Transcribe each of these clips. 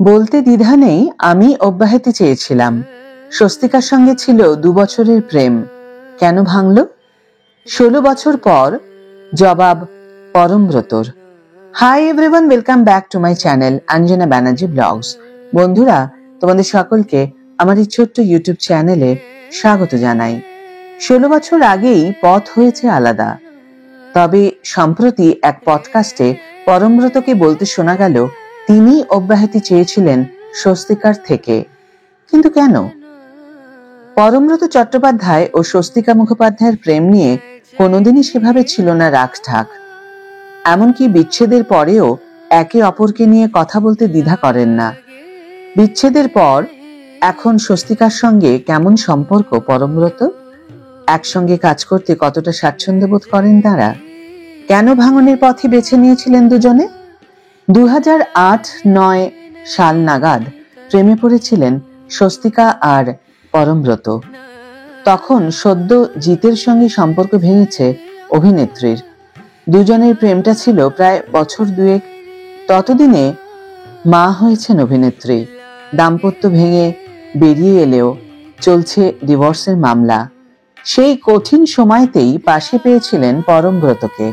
বলতে দ্বিধা নেই, আমি অব্যাহতি চেয়েছিলাম। স্বস্তিকার সঙ্গে ছিল 2 বছরের প্রেম, কেন ভাঙল? 16 বছর পর জবাব পরমব্রতর। Hi everyone, welcome back to my channel Anjana Banerjee vlogs. বন্ধুরা, তোমাদের সকলকে আমার এই ছোট্ট ইউটিউব চ্যানেলে স্বাগত জানাই। 16 বছর আগেই পথ হয়েছে আলাদা। তবে সম্প্রতি এক পডকাস্টে পরমব্রতকে বলতে শোনা গেল তিনি অব্যাহতি চেয়েছিলেন স্বস্তিকার থেকে। কিন্তু কেন? পরমব্রত চট্টোপাধ্যায় ও স্বস্তিকা মুখোপাধ্যায়ের প্রেম নিয়ে কোনোদিনই সেভাবে ছিল না রাখঢাক। এমনকি বিচ্ছেদের পরেও একে অপরকে নিয়ে কথা বলতে দ্বিধা করেন না। বিচ্ছেদের পর এখন স্বস্তিকার সঙ্গে কেমন সম্পর্ক পরমব্রত? একসঙ্গে কাজ করতে কতটা স্বাচ্ছন্দ্য বোধ করেন তারা? কেন ভাঙনের পথে বেছে নিয়েছিলেন দুজনে? 2008-9 সাল নাগাদ প্রেমে পড়েছিলেন স্বস্তিকা আর পরমব্রত। তখন সদ্য জিতের সঙ্গে সম্পর্ক ভেঙেছে অভিনেত্রীর। দুজনের প্রেমটা ছিল প্রায় বছর দুয়েক। ততদিনে মা হয়েছেন অভিনেত্রী। দাম্পত্য ভেঙে বেরিয়ে এলেও চলছে ডিভোর্সের মামলা। সেই কঠিন সময়তেই পাশে পেয়েছিলেন পরমব্রতকে।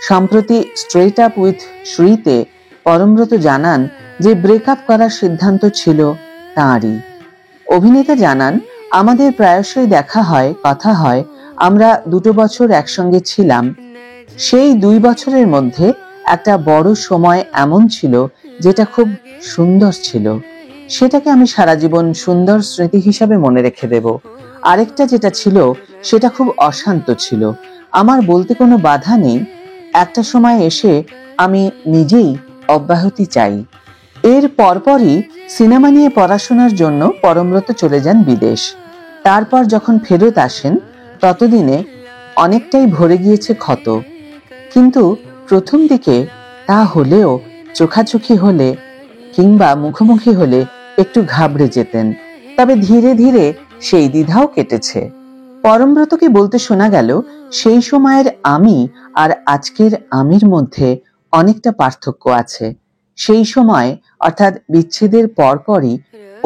সম্প্রতি স্ট্রেট আপ উইথ শ্রীতে পরমব্রত জানান যে ব্রেকআপ করার সিদ্ধান্ত ছিল তাঁরই। অভিনেতা জানান, আমাদের প্রায়শই দেখা হয়, কথা হয়, আমরা 2 বছর একসঙ্গে ছিলাম। সেই 2 বছরের মধ্যে একটা বড় সময় এমন ছিল যেটা খুব সুন্দর ছিল, সেটাকে আমি সারা জীবন সুন্দর স্মৃতি হিসাবে মনে রেখে দেব। আরেকটা যেটা ছিল সেটা খুব অশান্ত ছিল। আমার বলতে কোনো বাধা নেই, একটা সময় এসে আমি নিজেই অব্যাহতি চাই। এর পরপরই সিনেমা নিয়ে পড়াশোনার জন্য পরমব্রত চলে যান বিদেশ। তারপর যখন ফেরত আসেন ততদিনে অনেকটাই ভরে গিয়েছে ক্ষত। কিন্তু প্রথম দিকে তা হলেও চোখাচোখি হলে কিংবা মুখোমুখি হলে একটু ঘাবড়ে যেতেন। তবে ধীরে ধীরে সেই দ্বিধাও কেটেছে। পরমব্রতকে বলতে শোনা গেল, সেই সময়ের আমি আর আজকের আমির মধ্যে অনেকটা পার্থক্য আছে। সেই সময় অর্থাৎ বিচ্ছেদের পরপরই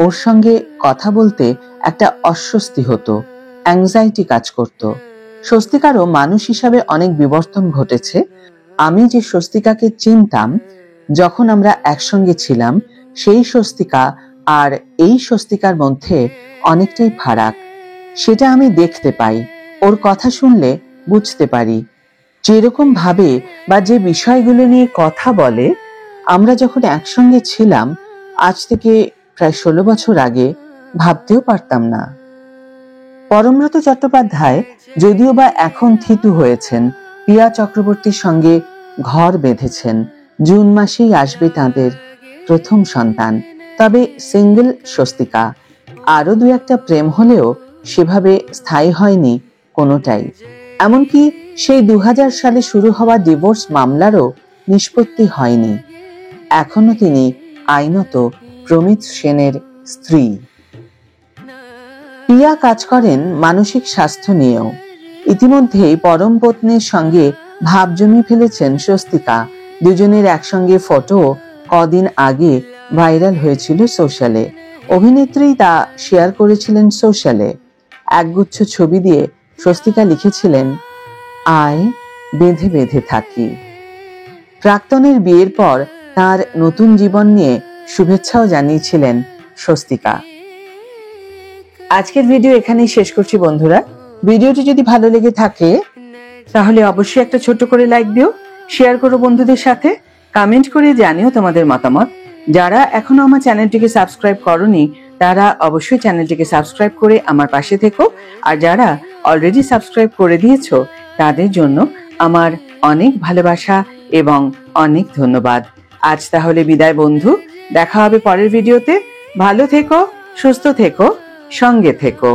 ওর সঙ্গে কথা বলতে একটা অস্বস্তি হতো, অ্যাংজাইটি কাজ করত। স্বস্তিকারও মানুষ হিসাবে অনেক বিবর্তন ঘটেছে। আমি যে স্বস্তিকাকে চিনতাম যখন আমরা একসঙ্গে ছিলাম, সেই স্বস্তিকা আর এই স্বস্তিকার মধ্যে অনেকটাই ফারাক। সেটা আমি দেখতে পাই, ওর কথা শুনলে বুঝতে পারি। যেরকম ভাবে বা যে বিষয়গুলো নিয়ে কথা বলে, আমরা যখন একসঙ্গে ছিলাম আজ থেকে প্রায় 16 বছর আগে ভাবতেও পারতাম না। পরমব্রত চট্টোপাধ্যায় যদিও বা এখন থিতু হয়েছেন, পিয়া চক্রবর্তীর সঙ্গে ঘর বেঁধেছেন। জুন মাসেই আসবে তাঁদের প্রথম সন্তান। তবে সিঙ্গেল স্বস্তিকা। আরো 2-1টা প্রেম হলেও সেভাবে স্থায়ী হয়নি কোনোটাই। এমনকি সেই 2000 সালে শুরু হওয়া ডিভোর্স মামলারও নিষ্পত্তি হয়নি। এখনো তিনি আইনত প্রমিত সেনের স্ত্রী। পিয়া কাজ করেন মানসিক স্বাস্থ্য নিয়েও। ইতিমধ্যেই পরম পত্নীর সঙ্গে ভাব জমিয়ে ফেলেছেন স্বস্তিকা। দুজনের একসঙ্গে ফটো কদিন আগে ভাইরাল হয়েছিল সোশ্যালে। অভিনেত্রী তা শেয়ার করেছিলেন সোশ্যালে। একগুচ্ছ ছবি দিয়ে স্বস্তিকা লিখেছিলেন, আয় বেঁধে বেঁধে থাকি। প্রাক্তনের বিয়ের পর তার নতুন জীবন নিয়ে শুভেচ্ছাও জানিয়েছিলেন স্বস্তিকা। আজকের ভিডিও এখানেই শেষ করছি বন্ধুরা। ভিডিওটি যদি ভালো লেগে থাকে তাহলে অবশ্যই একটা ছোট্ট করে লাইক দিও, শেয়ার করো বন্ধুদের সাথে, কমেন্ট করে জানিও তোমাদের মতামত। যারা এখনো আমার চ্যানেলটিকে সাবস্ক্রাইব করোনি তারা অবশ্যই চ্যানেলটিকে সাবস্ক্রাইব করে আমার পাশে থেকো। আর যারা অলরেডি সাবস্ক্রাইব করে দিয়েছো তাদের জন্য আমার অনেক ভালোবাসা এবং অনেক ধন্যবাদ। আজ তাহলে বিদায় বন্ধু, দেখা হবে পরের ভিডিওতে। ভালো থেকো, সুস্থ থেকো, সঙ্গে থেকো।